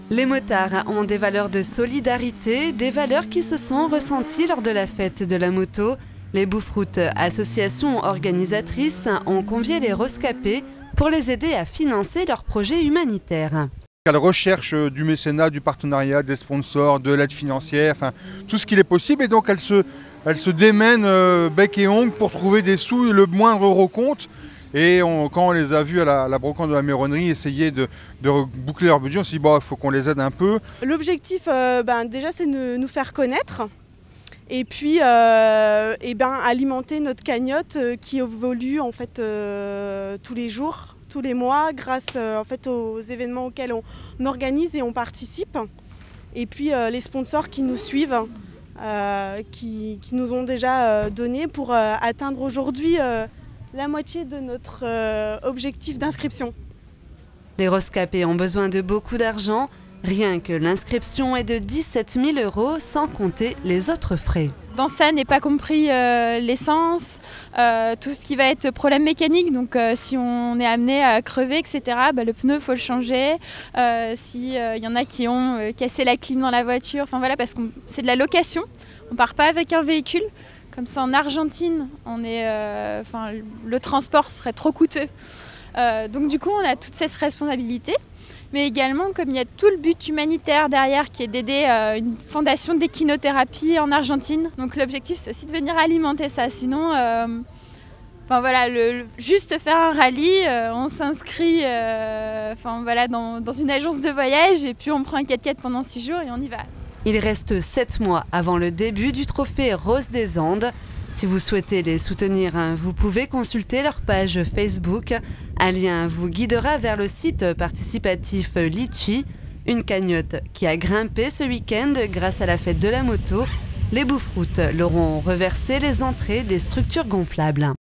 Les motards ont des valeurs de solidarité, des valeurs qui se sont ressenties lors de la fête de la moto. Les Bouffroutes, association organisatrice, ont convié les rescapés pour les aider à financer leurs projets humanitaires. À la recherche du mécénat, du partenariat, des sponsors, de l'aide financière, enfin tout ce qu'il est possible. Et donc elle se démène bec et ongle pour trouver des sous, le moindre euro compte. Et quand on les a vus à la brocante de la Méronnerie essayer de boucler leur budget, on s'est dit bon, il faut qu'on les aide un peu. L'objectif, déjà, c'est de nous faire connaître. Et puis alimenter notre cagnotte qui évolue en fait tous les jours, tous les mois, grâce en fait aux événements auxquels on organise et on participe. Et puis les sponsors qui nous suivent, qui nous ont déjà donné pour atteindre aujourd'hui la moitié de notre objectif d'inscription. Les rescapés ont besoin de beaucoup d'argent. Rien que l'inscription est de 17 000 € sans compter les autres frais. Dans ça n'est pas compris l'essence, tout ce qui va être problème mécanique. Donc si on est amené à crever, etc., le pneu, il faut le changer. S'il y en a qui ont cassé la clim dans la voiture, enfin voilà, parce que c'est de la location. On ne part pas avec un véhicule. Comme ça, en Argentine, le transport serait trop coûteux. Donc du coup, on a toutes ces responsabilités. Mais également, comme il y a tout le but humanitaire derrière qui est d'aider une fondation d'équinothérapie en Argentine. Donc l'objectif, c'est aussi de venir alimenter ça. Sinon, juste faire un rallye, on s'inscrit dans une agence de voyage et puis on prend un 4x4 pendant 6 jours et on y va. Il reste 7 mois avant le début du trophée Rose des Andes. Si vous souhaitez les soutenir, vous pouvez consulter leur page Facebook. Un lien vous guidera vers le site participatif Litchi, une cagnotte qui a grimpé ce week-end grâce à la fête de la moto. Les Bouffroutes leur ont reversé les entrées des structures gonflables.